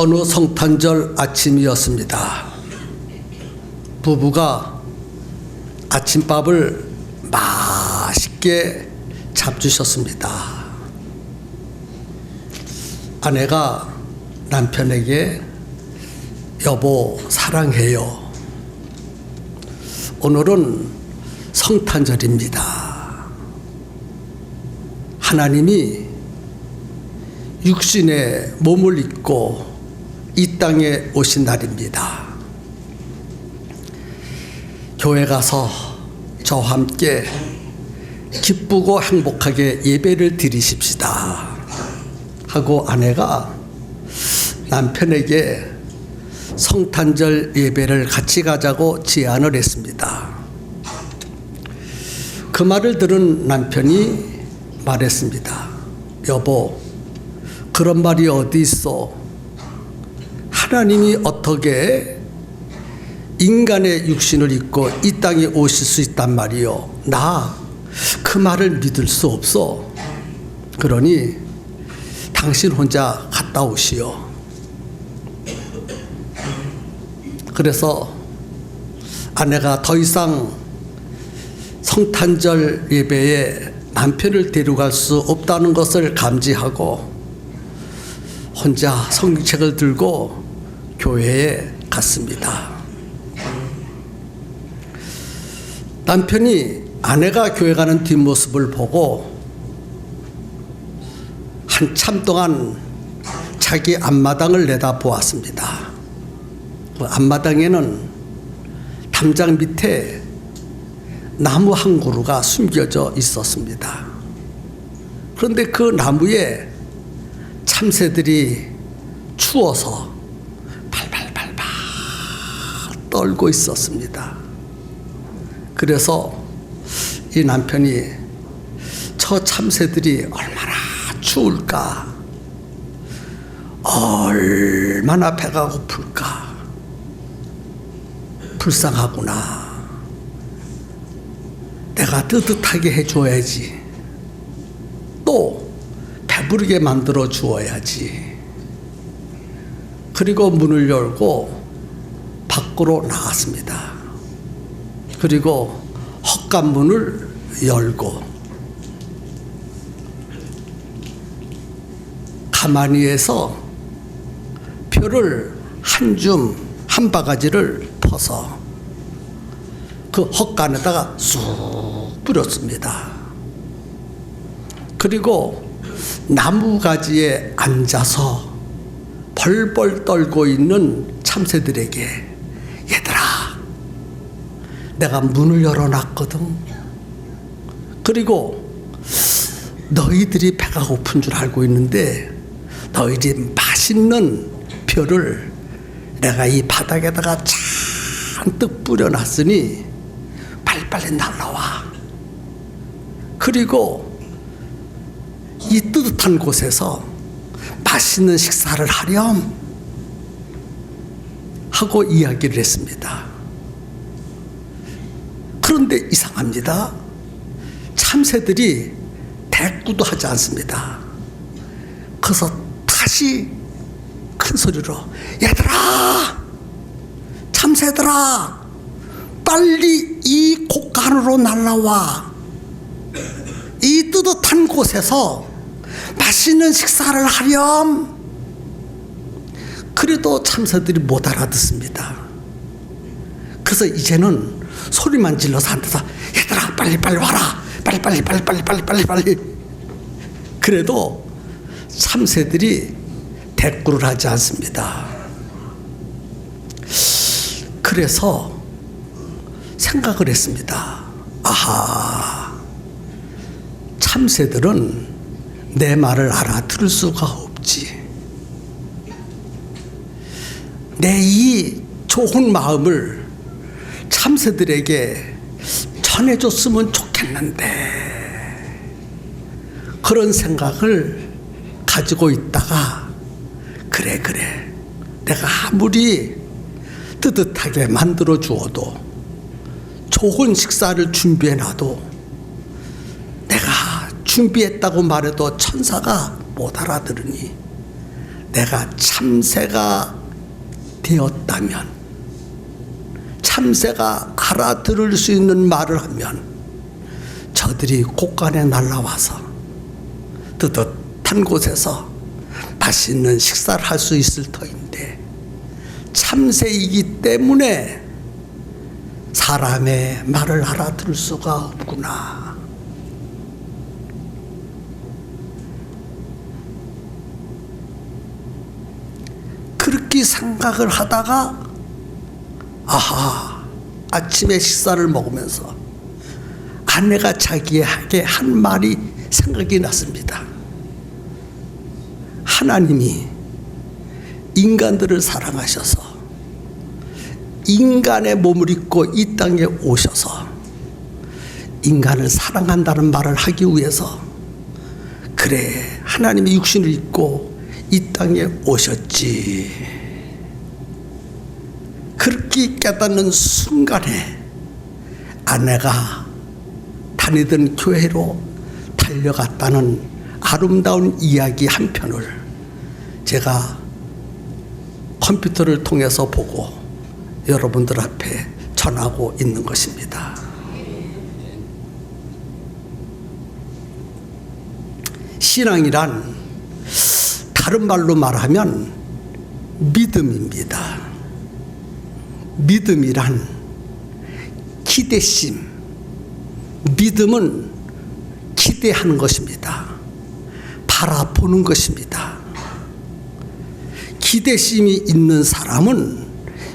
어느 성탄절 아침이었습니다. 부부가 아침밥을 맛있게 잡수셨습니다. 아내가 남편에게 여보 사랑해요. 오늘은 성탄절입니다. 하나님이 육신의 몸을 입고 이 땅에 오신 날입니다. 교회 가서 저와 함께 기쁘고 행복하게 예배를 드리십시다 하고 아내가 남편에게 성탄절 예배를 같이 가자고 제안을 했습니다. 그 말을 들은 남편이 말했습니다. 여보, 그런 말이 어디 있어? 하나님이 어떻게 인간의 육신을 입고 이 땅에 오실 수 있단 말이요? 나 그 말을 믿을 수 없어. 그러니 당신 혼자 갔다 오시오. 그래서 아내가 더 이상 성탄절 예배에 남편을 데려갈 수 없다는 것을 감지하고 혼자 성경책을 들고 교회에 갔습니다. 남편이 아내가 교회 가는 뒷모습을 보고 한참 동안 자기 앞마당을 내다보았습니다. 그 앞마당에는 담장 밑에 나무 한 그루가 숨겨져 있었습니다. 그런데 그 나무에 참새들이 추워서 발발발발 떨고 있었습니다. 그래서 이 남편이 저 참새들이 얼마나 추울까, 얼마나 배가 고플까, 불쌍하구나. 내가 뜨뜻하게 해줘야지. 또 배부르게 만들어 주어야지. 그리고 문을 열고 밖으로 나갔습니다. 그리고 헛간문을 열고 가마니에서 표를 한 바가지를 퍼서 그 헛간에다가 쑥 뿌렸습니다. 그리고 나무가지에 앉아서 벌벌 떨고 있는 참새들에게 얘들아, 내가 문을 열어놨거든. 그리고 너희들이 배가 고픈 줄 알고 있는데 너희들이 맛있는 벼를 내가 이 바닥에다가 잔뜩 뿌려놨으니 빨리빨리 날라와. 그리고 이 뜨뜻한 곳에서 맛있는 식사를 하렴 하고 이야기를 했습니다. 그런데 이상합니다. 참새들이 대꾸도 하지 않습니다. 그래서 다시 큰 소리로 얘들아, 참새들아, 빨리 이 곳간으로 날라와. 이 뜨뜻한 곳에서 맛있는 식사를 하렴. 그래도 참새들이 못 알아듣습니다. 그래서 이제는 소리만 질러서 한테서 얘들아 빨리 와라, 빨리. 그래도 참새들이 대꾸를 하지 않습니다. 그래서 생각을 했습니다. 아하, 참새들은 내 말을 알아들을 수가 없지. 내 이 좋은 마음을 참새들에게 전해줬으면 좋겠는데, 그런 생각을 가지고 있다가 그래 내가 아무리 뜨뜻하게 만들어 주어도 좋은 식사를 준비해 놔도 내가 준비했다고 말해도 천사가 못 알아들으니 내가 참새가 되었다면, 참새가 알아들을 수 있는 말을 하면 저들이 곳간에 날아와서 뜨뜻한 곳에서 맛있는 식사를 할 수 있을 터인데, 참새이기 때문에 사람의 말을 알아들을 수가 없구나. 그렇게 생각을 하다가 아하, 아침에 식사를 먹으면서 아내가 자기에게 한 말이 생각이 났습니다. 하나님이 인간들을 사랑하셔서 인간의 몸을 입고 이 땅에 오셔서 인간을 사랑한다는 말을 하기 위해서, 그래, 하나님이 육신을 입고 이 땅에 오셨지. 그렇게 깨닫는 순간에 아내가 다니던 교회로 달려갔다는 아름다운 이야기 한 편을 제가 컴퓨터를 통해서 보고 여러분들 앞에 전하고 있는 것입니다. 신앙이란 다른 말로 말하면 믿음입니다. 믿음이란 기대심, 믿음은 기대하는 것입니다. 바라보는 것입니다. 기대심이 있는 사람은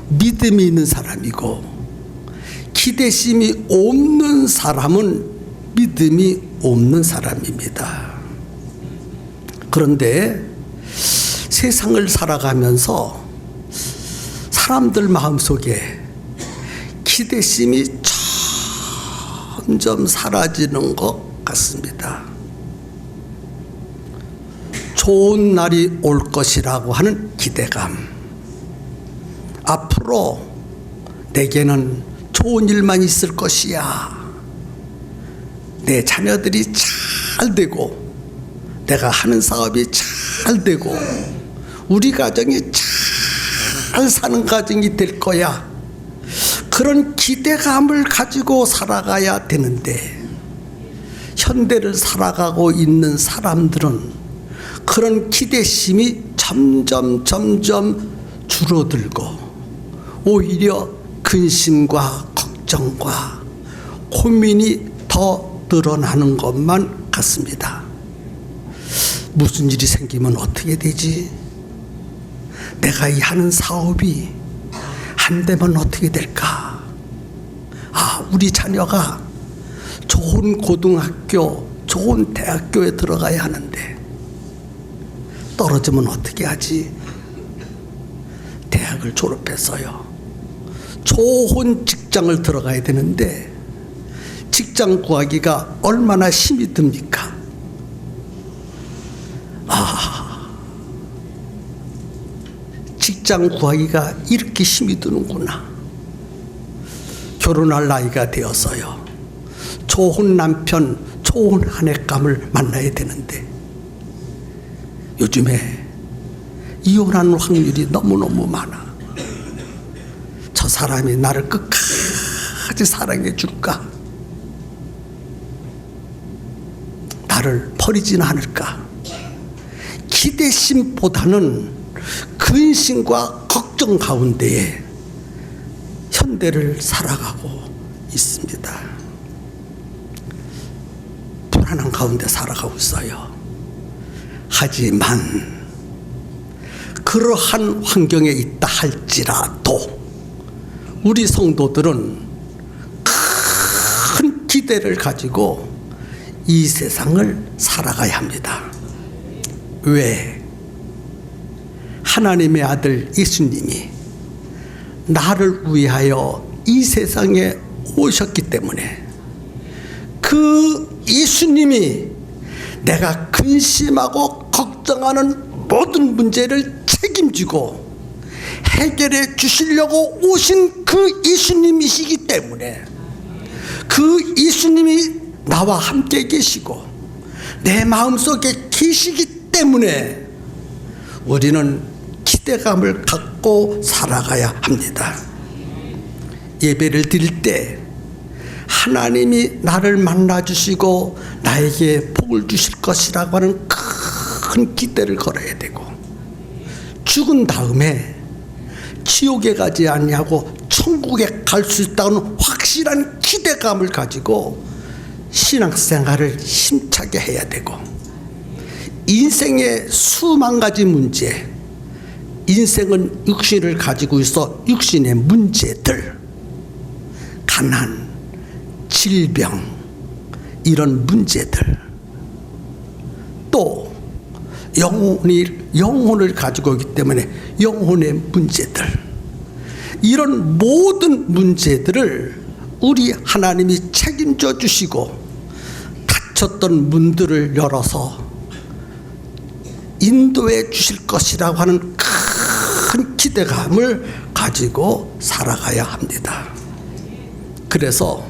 믿음이 있는 사람이고, 기대심이 없는 사람은 믿음이 없는 사람입니다. 그런데 세상을 살아가면서 사람들 마음속에 기대심이 점점 사라지는 것 같습니다. 좋은 날이 올 것이라고 하는 기대감, 앞으로 내게는 좋은 일만 있을 것이야, 내 자녀들이 잘 되고 내가 하는 사업이 잘 되고 우리 가정이 잘 사는 가정이 될 거야, 그런 기대감을 가지고 살아가야 되는데, 현대를 살아가고 있는 사람들은 그런 기대심이 점점 줄어들고 오히려 근심과 걱정과 고민이 더 늘어나는 것만 같습니다. 무슨 일이 생기면 어떻게 되지? 내가 이 하는 사업이 안 되면 어떻게 될까? 아, 우리 자녀가 좋은 고등학교, 좋은 대학교에 들어가야 하는데 떨어지면 어떻게 하지? 대학을 졸업했어요. 좋은 직장을 들어가야 되는데 직장 구하기가 얼마나 힘이 듭니까? 직장 구하기가 이렇게 힘이 드는구나. 결혼할 나이가 되었어요. 좋은 남편, 좋은 아내감을 만나야 되는데 요즘에 이혼하는 확률이 너무너무 많아. 저 사람이 나를 끝까지 사랑해 줄까? 나를 버리지는 않을까? 기대심보다는 근심과 걱정 가운데에 현대를 살아가고 있습니다. 불안한 가운데 살아가고 있어요. 하지만 그러한 환경에 있다 할지라도 우리 성도들은 큰 기대를 가지고 이 세상을 살아가야 합니다. 왜? 하나님의 아들 예수님이 나를 위하여 이 세상에 오셨기 때문에 그 예수님이 내가 근심하고 걱정하는 모든 문제를 책임지고 해결해 주시려고 오신 그 예수님이시기 때문에, 그 예수님이 나와 함께 계시고 내 마음속에 계시기 때문에 우리는 기대감을 갖고 살아가야 합니다. 예배를 드릴 때 하나님이 나를 만나주시고 나에게 복을 주실 것이라고 하는 큰 기대를 걸어야 되고, 죽은 다음에 지옥에 가지 아니하고 천국에 갈 수 있다는 확실한 기대감을 가지고 신앙생활을 힘차게 해야 되고, 인생의 수만 가지 문제, 인생은 육신을 가지고 있어 육신의 문제들, 가난, 질병, 이런 문제들, 또 영혼을 가지고 있기 때문에 영혼의 문제들, 이런 모든 문제들을 우리 하나님이 책임져 주시고 닫혔던 문들을 열어서 인도해 주실 것이라고 하는 큰 기대감을 가지고 살아가야 합니다. 그래서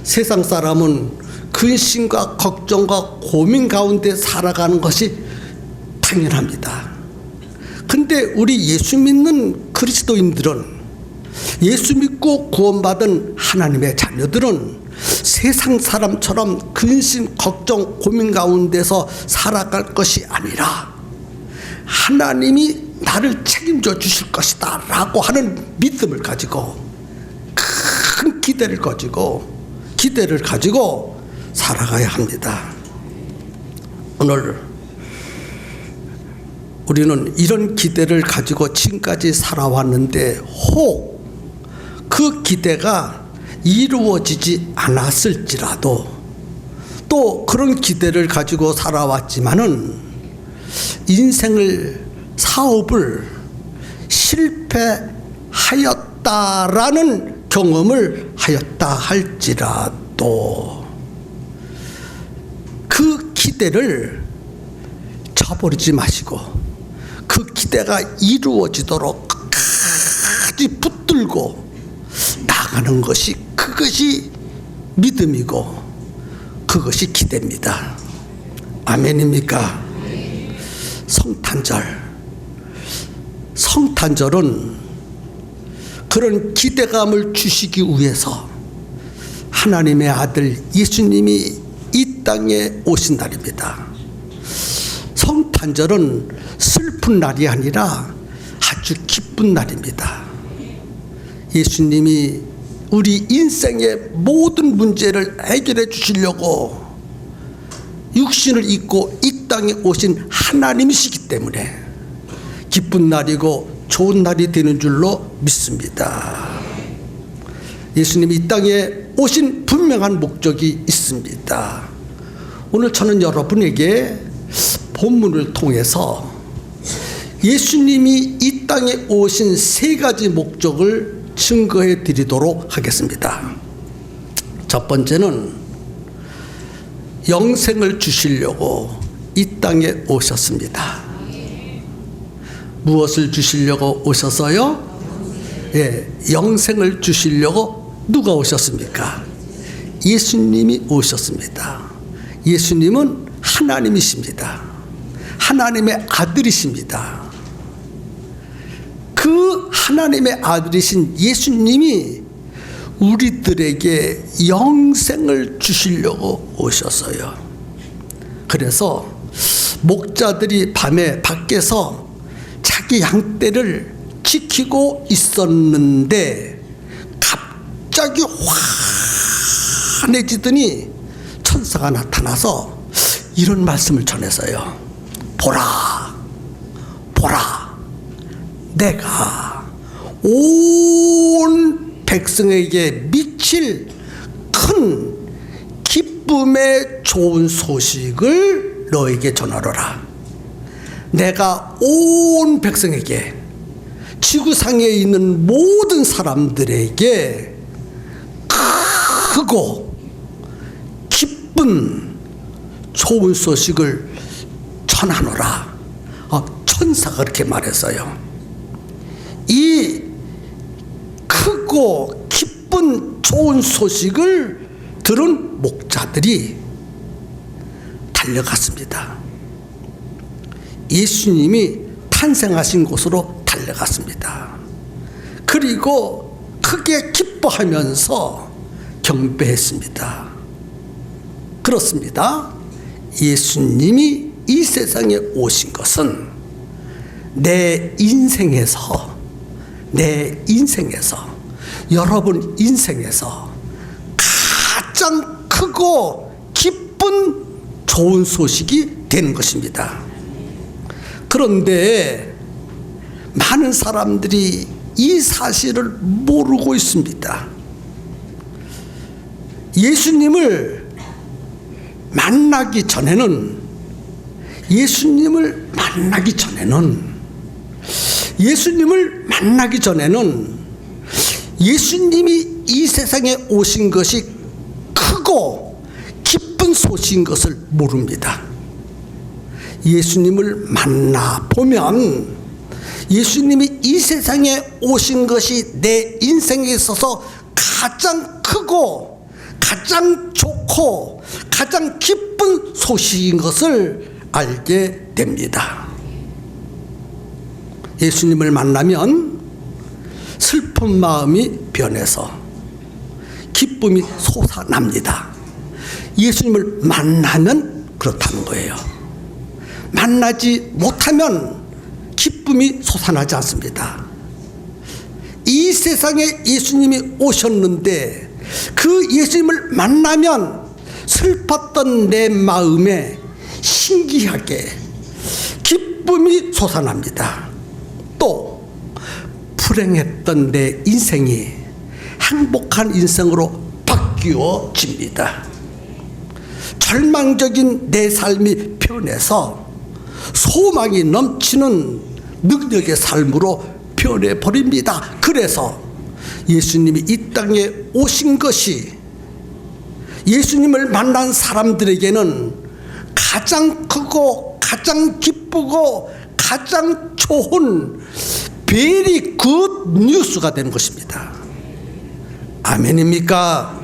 세상 사람은 근심과 걱정과 고민 가운데 살아가는 것이 당연합니다. 근데 우리 예수 믿는 그리스도인들은, 예수 믿고 구원받은 하나님의 자녀들은 세상 사람처럼 근심, 걱정, 고민 가운데서 살아갈 것이 아니라 하나님이 나를 책임져 주실 것이다 라고 하는 믿음을 가지고, 큰 기대를 가지고 살아가야 합니다. 오늘 우리는 이런 기대를 가지고 지금까지 살아왔는데 혹 그 기대가 이루어지지 않았을지라도, 또 그런 기대를 가지고 살아왔지만은 인생을, 사업을 실패하였다라는 경험을 하였다 할지라도 그 기대를 저버리지 마시고 그 기대가 이루어지도록 끝까지 붙들고 나가는 것이, 그것이 믿음이고 그것이 기대입니다. 아멘입니까? 성탄절은 그런 기대감을 주시기 위해서 하나님의 아들 예수님이 이 땅에 오신 날입니다. 성탄절은 슬픈 날이 아니라 아주 기쁜 날입니다. 예수님이 우리 인생의 모든 문제를 해결해 주시려고 육신을 입고 이 땅에 오신 하나님이시기 때문에 기쁜 날이고 좋은 날이 되는 줄로 믿습니다. 예수님이 이 땅에 오신 분명한 목적이 있습니다. 오늘 저는 여러분에게 본문을 통해서 예수님이 이 땅에 오신 세 가지 목적을 증거해 드리도록 하겠습니다. 첫 번째는 영생을 주시려고 이 땅에 오셨습니다. 무엇을 주시려고 오셔서요? 영생을 주시려고 누가 오셨습니까? 예수님이 오셨습니다. 예수님은 하나님이십니다. 하나님의 아들이십니다. 그 하나님의 아들이신 예수님이 우리들에게 영생을 주시려고 오셨어요. 그래서 목자들이 밤에 밖에서 자기 양떼를 지키고 있었는데 갑자기 환해지더니 천사가 나타나서 이런 말씀을 전했어요. 보라, 내가 온 백성에게 미칠 큰 기쁨의 좋은 소식을 너에게 전하노라. 내가 온 백성에게, 지구상에 있는 모든 사람들에게 크고 기쁜 좋은 소식을 전하노라. 천사가 그렇게 말했어요. 이 크고 기쁜 좋은 소식을 들은 목자들이 달려갔습니다. 예수님이 탄생하신 곳으로 달려갔습니다. 그리고 크게 기뻐하면서 경배했습니다. 그렇습니다. 예수님이 이 세상에 오신 것은 내 인생에서, 여러분 인생에서 가장 크고 기쁜 좋은 소식이 되는 것입니다. 그런데 많은 사람들이 이 사실을 모르고 있습니다. 예수님을 만나기 전에는 예수님이 이 세상에 오신 것이 크고 기쁜 소식인 것을 모릅니다. 예수님을 만나보면 예수님이 이 세상에 오신 것이 내 인생에 있어서 가장 크고 가장 좋고 가장 기쁜 소식인 것을 알게 됩니다. 예수님을 만나면 슬픈 마음이 변해서 기쁨이 솟아납니다. 예수님을 만나면 그렇다는 거예요. 만나지 못하면 기쁨이 솟아나지 않습니다. 이 세상에 예수님이 오셨는데 그 예수님을 만나면 슬펐던 내 마음에 신기하게 기쁨이 솟아납니다. 또 불행했던 내 인생이 행복한 인생으로 바뀌어집니다. 절망적인 내 삶이 변해서 소망이 넘치는 능력의 삶으로 변해버립니다. 그래서 예수님이 이 땅에 오신 것이 예수님을 만난 사람들에게는 가장 크고 가장 기쁘고 가장 좋은 베리 굿 뉴스가 되는 것입니다. 아멘입니까?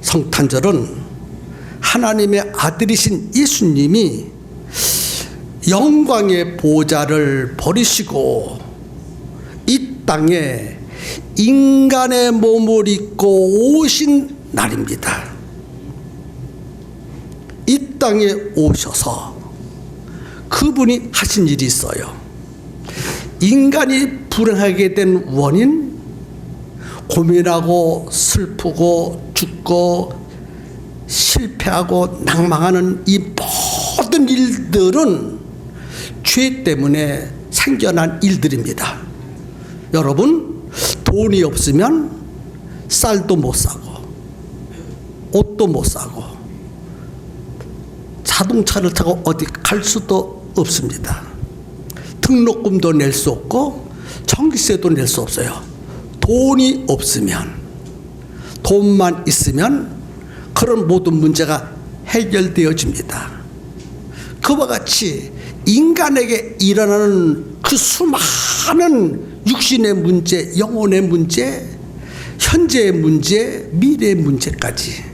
성탄절은 하나님의 아들이신 예수님이 영광의 보좌를 버리시고 이 땅에 인간의 몸을 입고 오신 날입니다. 이 땅에 오셔서 그분이 하신 일이 있어요. 인간이 불행하게 된 원인, 고민하고 슬프고 죽고 실패하고 낭망하는 이 모든 일들은 죄 때문에 생겨난 일들입니다. 여러분, 돈이 없으면 쌀도 못 사고 옷도 못 사고 자동차를 타고 어디 갈 수도 없습니다. 등록금도 낼 수 없고 전기세도 낼 수 없어요. 돈이 없으면, 돈만 있으면 그런 모든 문제가 해결되어집니다. 그와 같이 인간에게 일어나는 그 수많은 육신의 문제, 영혼의 문제, 현재의 문제, 미래의 문제까지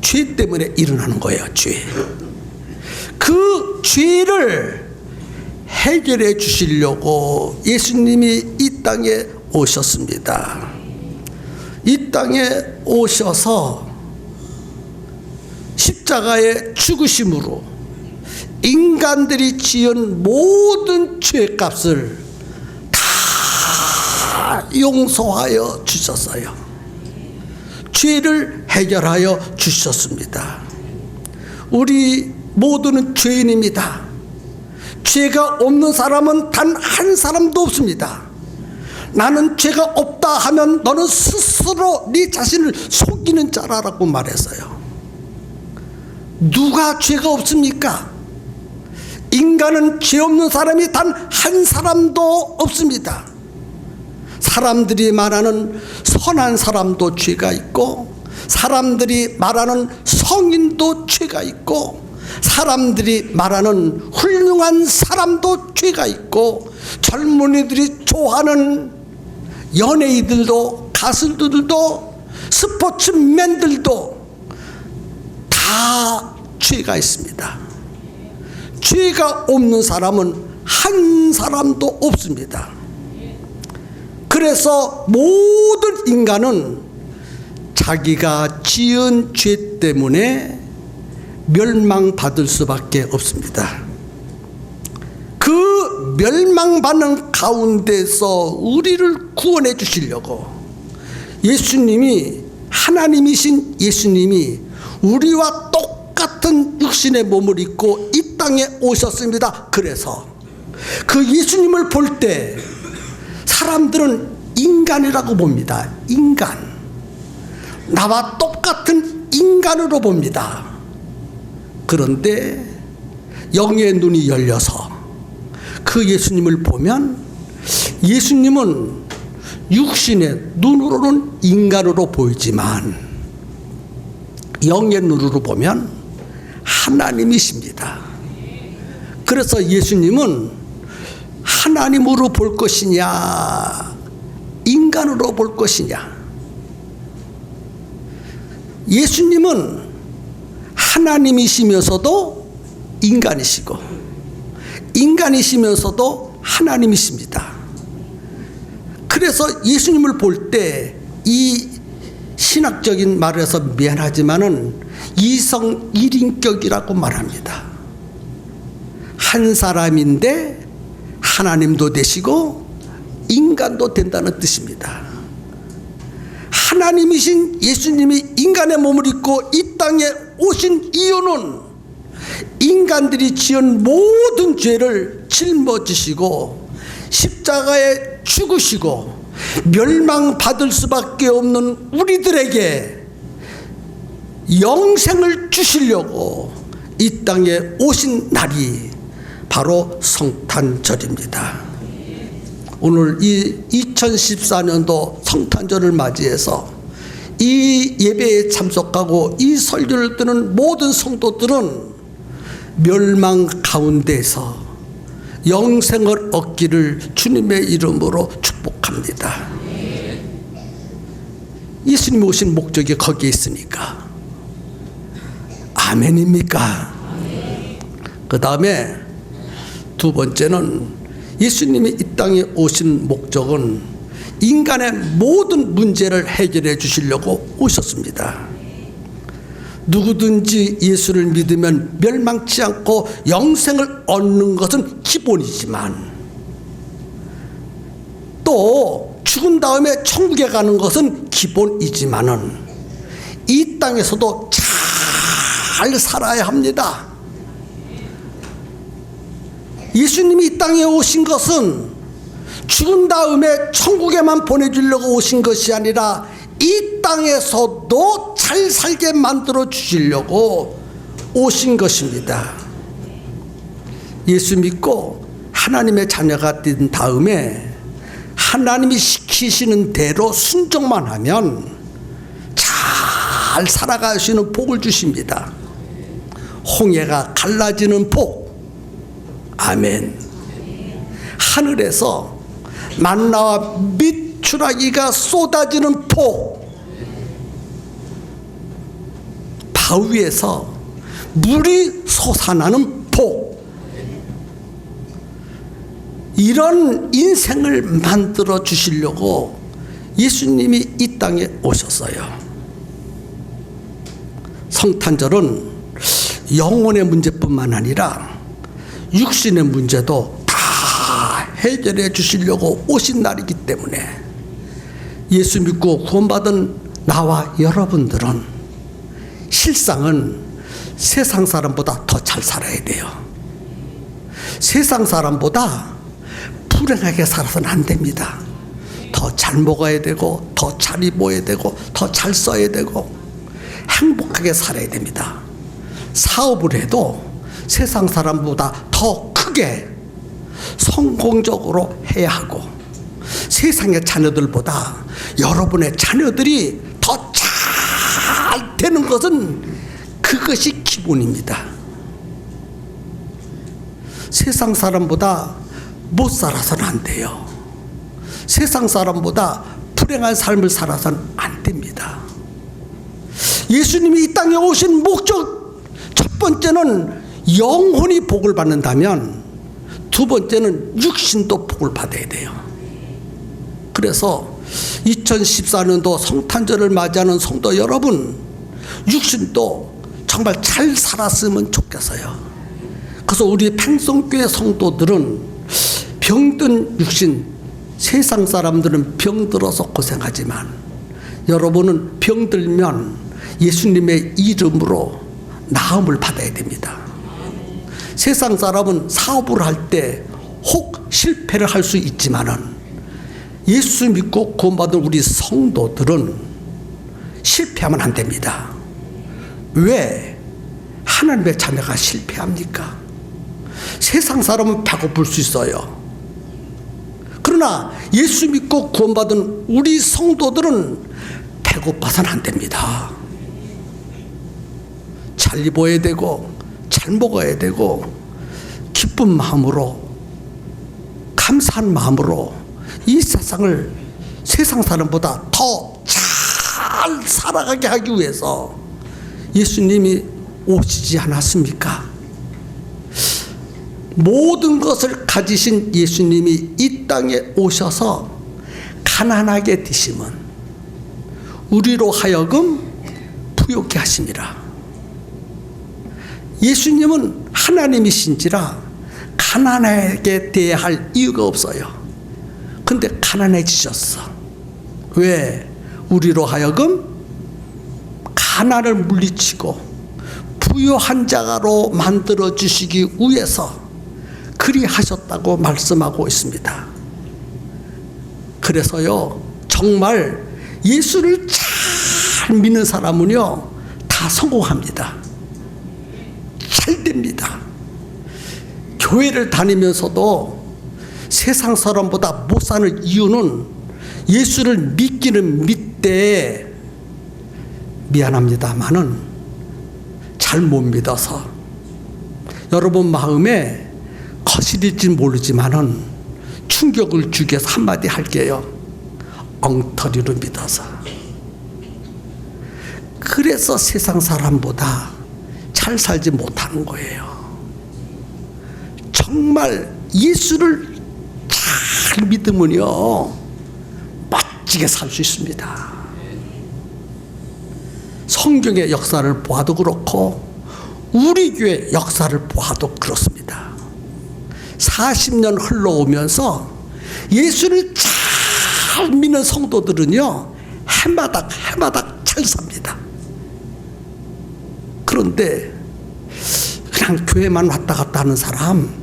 죄 때문에 일어나는 거예요. 죄. 그 죄를 해결해 주시려고 예수님이 이 땅에 오셨습니다. 이 땅에 오셔서 십자가의 죽으심으로 인간들이 지은 모든 죄값을 다 용서하여 주셨어요. 죄를 해결하여 주셨습니다. 우리 모두는 죄인입니다. 죄가 없는 사람은 단 한 사람도 없습니다. 나는 죄가 없다 하면 너는 스스로 네 자신을 속이는 자라라고 말했어요. 누가 죄가 없습니까? 인간은 죄 없는 사람이 단 한 사람도 없습니다. 사람들이 말하는 선한 사람도 죄가 있고, 사람들이 말하는 성인도 죄가 있고, 사람들이 말하는 훌륭한 사람도 죄가 있고, 젊은이들이 좋아하는 연예인들도, 가수들도, 스포츠맨들도 다 죄가 있습니다. 죄가 없는 사람은 한 사람도 없습니다. 그래서 모든 인간은 자기가 지은 죄 때문에 멸망받을 수밖에 없습니다. 그 멸망받는 가운데서 우리를 구원해 주시려고 예수님이, 하나님이신 예수님이 우리와 똑같은 육신의 몸을 입고 이 땅에 오셨습니다. 그래서 그 예수님을 볼 때 사람들은 인간이라고 봅니다. 인간, 나와 똑같은 인간으로 봅니다. 그런데 영의 눈이 열려서 그 예수님을 보면 예수님은 육신의 눈으로는 인간으로 보이지만 영의 눈으로 보면 하나님이십니다. 그래서 예수님은 하나님으로 볼 것이냐 인간으로 볼 것이냐. 예수님은 하나님이시면서도 인간이시고 인간이시면서도 하나님이십니다. 그래서 예수님을 볼 때 이 신학적인 말을 해서 미안하지만은 이성 일인격이라고 말합니다. 한 사람인데 하나님도 되시고 인간도 된다는 뜻입니다. 하나님이신 예수님이 인간의 몸을 입고 이 땅에 오신 이유는 인간들이 지은 모든 죄를 짊어지시고 십자가에 죽으시고 멸망받을 수밖에 없는 우리들에게 영생을 주시려고 이 땅에 오신 날이 바로 성탄절입니다. 오늘 이 2014년도 성탄절을 맞이해서 이 예배에 참석하고 이 설교를 듣는 모든 성도들은 멸망 가운데서 영생을 얻기를 주님의 이름으로 축복합니다. 예수님이 오신 목적이 거기에 있으니까. 아멘입니까? 그 다음에 두 번째는 예수님이 이 땅에 오신 목적은 인간의 모든 문제를 해결해 주시려고 오셨습니다. 누구든지 예수를 믿으면 멸망치 않고 영생을 얻는 것은 기본이지만 또 죽은 다음에 천국에 가는 것은 기본이지만은 이 땅에서도 잘 살아야 합니다. 예수님이 이 땅에 오신 것은 죽은 다음에 천국에만 보내주려고 오신 것이 아니라 이 땅에서도 잘 살게 만들어 주시려고 오신 것입니다. 예수 믿고 하나님의 자녀가 된 다음에 하나님이 시키시는 대로 순종만 하면 잘 살아갈 수 있는 복을 주십니다. 홍해가 갈라지는 복. 아멘. 하늘에서 만나와 밑추라기가 쏟아지는 복. 바위에서 물이 솟아나는 복. 이런 인생을 만들어 주시려고 예수님이 이 땅에 오셨어요. 성탄절은 영혼의 문제뿐만 아니라 육신의 문제도 다 해결해 주시려고 오신 날이기 때문에 예수 믿고 구원받은 나와 여러분들은 실상은 세상 사람보다 더 잘 살아야 돼요. 세상 사람보다 불행하게 살아서는 안 됩니다. 더 잘 먹어야 되고 더 잘 입어야 되고 더 잘 써야 되고 행복하게 살아야 됩니다. 사업을 해도 세상 사람보다 더 크게 성공적으로 해야 하고 세상의 자녀들보다 여러분의 자녀들이 더 잘 되는 것은 그것이 기본입니다. 세상 사람보다 못 살아서는 안 돼요. 세상 사람보다 불행한 삶을 살아서는 안 됩니다. 예수님이 이 땅에 오신 목적 첫 번째는 영혼이 복을 받는다면 두 번째는 육신도 복을 받아야 돼요. 그래서 2014년도 성탄절을 맞이하는 성도 여러분, 육신도 정말 잘 살았으면 좋겠어요. 그래서 우리 팽성교회 성도들은 병든 육신, 세상 사람들은 병들어서 고생하지만 여러분은 병들면 예수님의 이름으로 나음을 받아야 됩니다. 세상 사람은 사업을 할 때 혹 실패를 할 수 있지만은 예수 믿고 구원받은 우리 성도들은 실패하면 안 됩니다. 왜 하나님의 자녀가 실패합니까? 세상 사람은 배고플 수 있어요. 그러나 예수 믿고 구원받은 우리 성도들은 배고파서는 안 됩니다. 잘 입어야 되고 잘 먹어야 되고 기쁜 마음으로 감사한 마음으로 이 세상을 세상 사람보다 더 잘 살아가게 하기 위해서 예수님이 오시지 않았습니까? 모든 것을 가지신 예수님이 이 땅에 오셔서 가난하게 드시면 우리로 하여금 부욕케 하십니다. 예수님은 하나님이신지라 가난하게 대할 이유가 없어요. 근데 가난해지셨어. 왜? 우리로 하여금 가난을 물리치고 부유한 자가로 만들어 주시기 위해서 그리하셨다고 말씀하고 있습니다. 그래서요, 정말 예수를 잘 믿는 사람은요 다 성공합니다. 잘 됩니다. 교회를 다니면서도 세상 사람보다 못 사는 이유는 예수를 믿기는 믿되 미안합니다만은 잘 못 믿어서 여러분 마음에 거슬릴지 모르지만은 충격을 주기 위해서 한마디 할게요. 엉터리로 믿어서. 그래서 세상 사람보다 잘 살지 못하는 거예요. 정말 예수를 잘 믿으면요 멋지게 살 수 있습니다. 성경의 역사를 보아도 그렇고 우리 교회 역사를 보아도 그렇습니다. 40년 흘러오면서 예수를 잘 믿는 성도들은요 해마다 잘 삽니다. 그런데 그냥 교회만 왔다 갔다 하는 사람,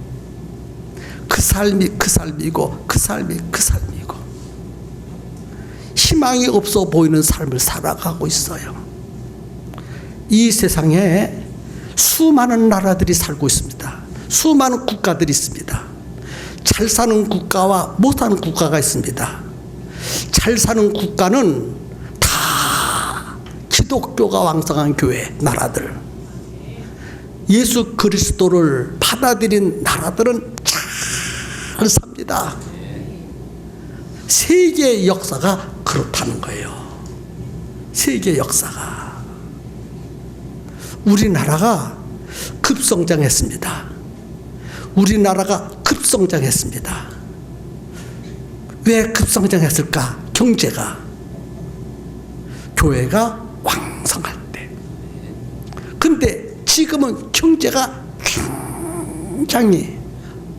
그 삶이 그 삶이고 그 삶이 그 삶이고 희망이 없어 보이는 삶을 살아가고 있어요. 이 세상에 수많은 나라들이 살고 있습니다. 수많은 국가들이 있습니다. 잘 사는 국가와 못 사는 국가가 있습니다. 잘 사는 국가는 다 기독교가 왕성한 교회 나라들, 예수 그리스도를 받아들인 나라들은 잘 삽니다. 세계의 역사가 그렇다는 거예요. 세계의 역사가. 우리나라가 급성장했습니다. 우리나라가 급성장했습니다. 왜 급성장했을까? 경제가. 교회가 왕성할 때. 근데 지금은 경제가 굉장히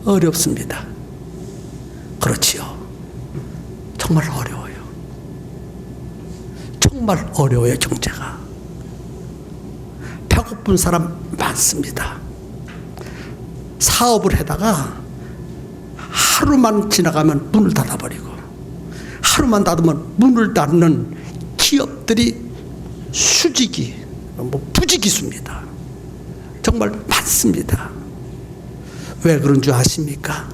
어렵습니다. 그렇지요. 정말 어려워요. 정말 어려워요, 경제가. 배고픈 사람 많습니다. 사업을 하다가 하루만 지나가면 문을 닫아버리고 하루만 닫으면 문을 닫는 기업들이 수직이 부지기수입니다. 정말 많습니다. 왜 그런 줄 아십니까?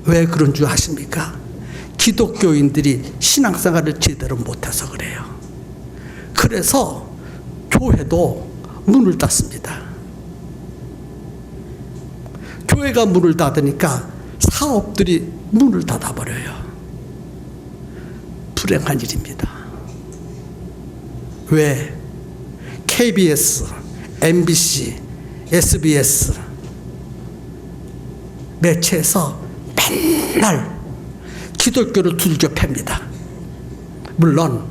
왜 그런 줄 아십니까? 기독교인들이 신앙생활을 제대로 못해서 그래요. 그래서 교회도 문을 닫습니다. 교회가 문을 닫으니까 사업들이 문을 닫아버려요. 불행한 일입니다. 왜? KBS, MBC, SBS 매체에서 맨날 기독교를 두들겨 팹니다. 물론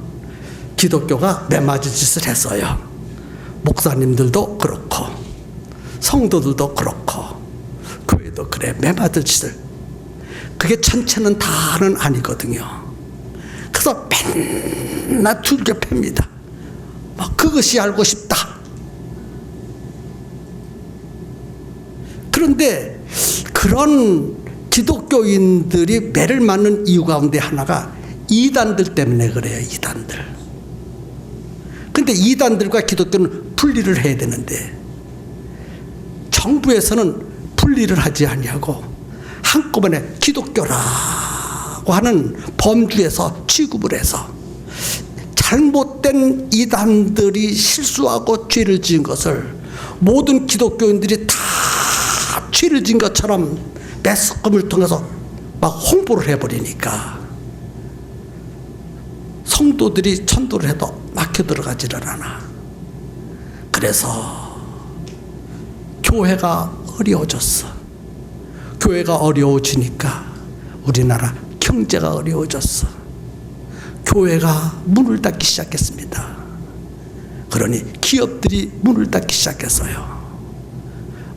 기독교가 매맞은 짓을 했어요. 목사님들도 그렇고 성도들도 그렇고 교회도 그래 매맞은 짓을. 그게 전체는 다는 아니거든요. 그래서 맨날 두들겨 팹니다. 막 그것이 알고 싶다. 그런데 그런 기독교인들이 매를 맞는 이유 가운데 하나가 이단들 때문에 그래요. 이단들. 근데 이단들과 기독교는 분리를 해야 되는데 정부에서는 분리를 하지 아니하고 한꺼번에 기독교라고 하는 범주에서 취급을 해서 잘못된 이단들이 실수하고 죄를 지은 것을 모든 기독교인들이 다 죄를 지은 것처럼 매스컴을 통해서 막 홍보를 해버리니까 성도들이 전도를 해도 막혀 들어가지를 않아. 그래서 교회가 어려워졌어. 교회가 어려워지니까 우리나라 경제가 어려워졌어. 교회가 문을 닫기 시작했습니다. 그러니 기업들이 문을 닫기 시작했어요.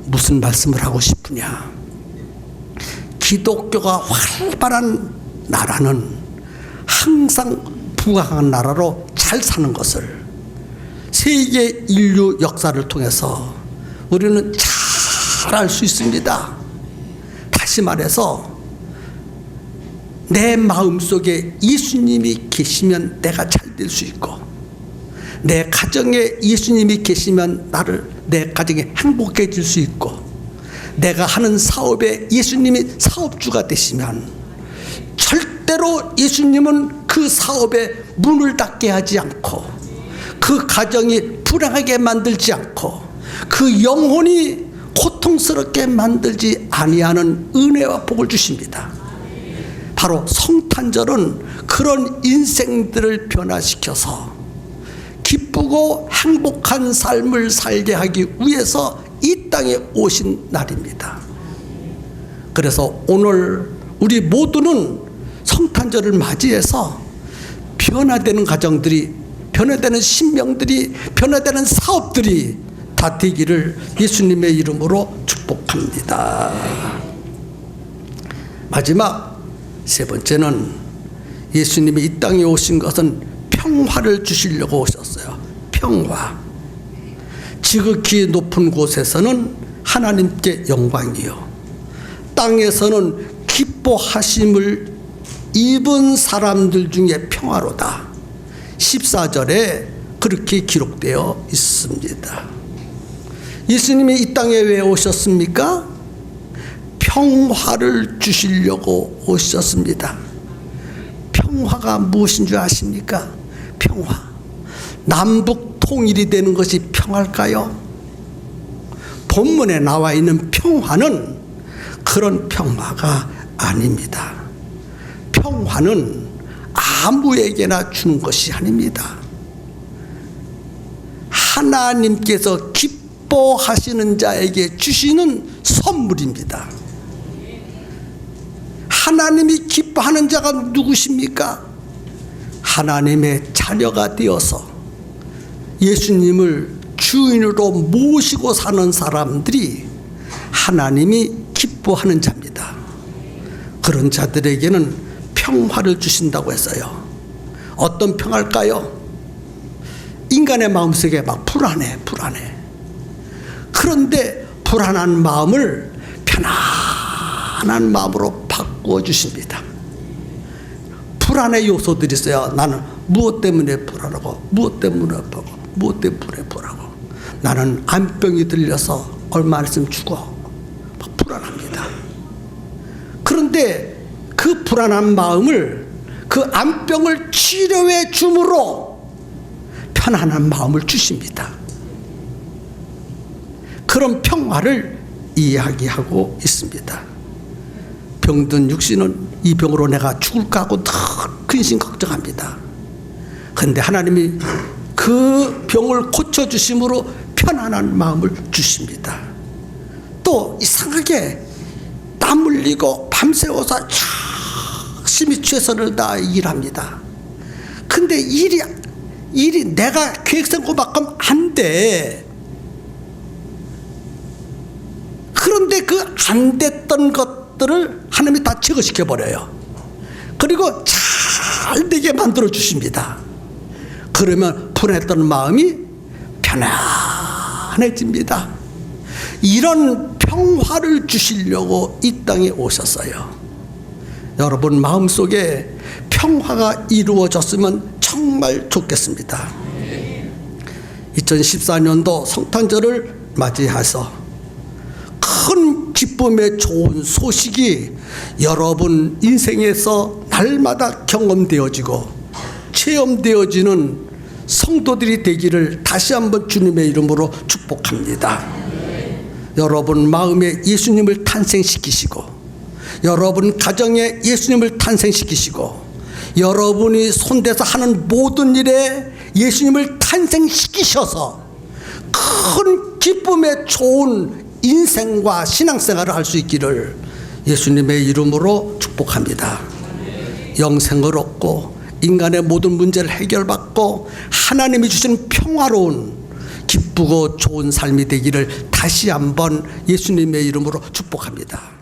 무슨 말씀을 하고 싶으냐? 기독교가 활발한 나라는 항상 부강한 나라로 잘 사는 것을 세계 인류 역사를 통해서 우리는 잘 알 수 있습니다. 다시 말해서 내 마음속에 예수님이 계시면 내가 잘 될 수 있고 내 가정에 예수님이 계시면 내 가정이 행복해질 수 있고 내가 하는 사업에 예수님이 사업주가 되시면 절대로 예수님은 그 사업에 문을 닫게 하지 않고 그 가정이 불행하게 만들지 않고 그 영혼이 고통스럽게 만들지 아니하는 은혜와 복을 주십니다. 바로 성탄절은 그런 인생들을 변화시켜서 기쁘고 행복한 삶을 살게 하기 위해서 이 땅에 오신 날입니다. 그래서 오늘 우리 모두는 성탄절을 맞이해서 변화되는 가정들이, 변화되는 신명들이, 변화되는 사업들이 다 되기를 예수님의 이름으로 축복합니다. 마지막 세 번째는 예수님이 이 땅에 오신 것은 평화를 주시려고 오셨어요. 평화. 지극히 높은 곳에서는 하나님께 영광이요 땅에서는 기뻐하심을 입은 사람들 중에 평화로다. 14절에 그렇게 기록되어 있습니다. 예수님이 이 땅에 왜 오셨습니까? 평화를 주시려고 오셨습니다. 평화가 무엇인 줄 아십니까? 평화. 남북 통일이 되는 것이 평화일까요? 본문에 나와 있는 평화는 그런 평화가 아닙니다. 평화는 아무에게나 주는 것이 아닙니다. 하나님께서 기뻐하시는 자에게 주시는 선물입니다. 하나님이 기뻐하는 자가 누구십니까? 하나님의 자녀가 되어서 예수님을 주인으로 모시고 사는 사람들이 하나님이 기뻐하는 자입니다. 그런 자들에게는 평화를 주신다고 했어요. 어떤 평화일까요? 인간의 마음속에 막 불안해. 그런데 불안한 마음을 편안한 마음으로 바꾸어 주십니다. 불안의 요소들이 있어요. 나는 무엇 때문에 불안하고 무엇 때문에 아프고 무엇 때문에 불안하고 나는 암병이 들려서 얼마 안 있으면 죽어. 막 불안합니다. 그런데 그 불안한 마음을 그 암병을 치료해 줌으로 편안한 마음을 주십니다. 그런 평화를 이야기하고 있습니다. 병든 육신은 이 병으로 내가 죽을까 하고 늘 근심 걱정합니다. 그런데 하나님이 그 병을 고쳐주심으로 편안한 마음을 주십니다. 또 이상하게 땀 흘리고 밤새워서 열심히 최선을 다해 일합니다. 근데 일이 내가 계획한 것만큼 안 돼. 그런데 그 안 됐던 것들을 하나님이 다 제거시켜 버려요. 그리고 잘 되게 만들어 주십니다. 그러면 불안했던 마음이 편안해집니다. 이런 평화를 주시려고 이 땅에 오셨어요. 여러분 마음속에 평화가 이루어졌으면 정말 좋겠습니다. 2014년도 성탄절을 맞이해서 큰 기쁨의 좋은 소식이 여러분 인생에서 날마다 경험되어지고 체험되어지는 성도들이 되기를 다시 한번 주님의 이름으로 축복합니다. 여러분 마음에 예수님을 탄생시키시고 여러분 가정에 예수님을 탄생시키시고 여러분이 손대서 하는 모든 일에 예수님을 탄생시키셔서 큰 기쁨의 좋은 인생과 신앙생활을 할 수 있기를 예수님의 이름으로 축복합니다. 영생을 얻고 인간의 모든 문제를 해결받고 하나님이 주신 평화로운 기쁘고 좋은 삶이 되기를 다시 한번 예수님의 이름으로 축복합니다.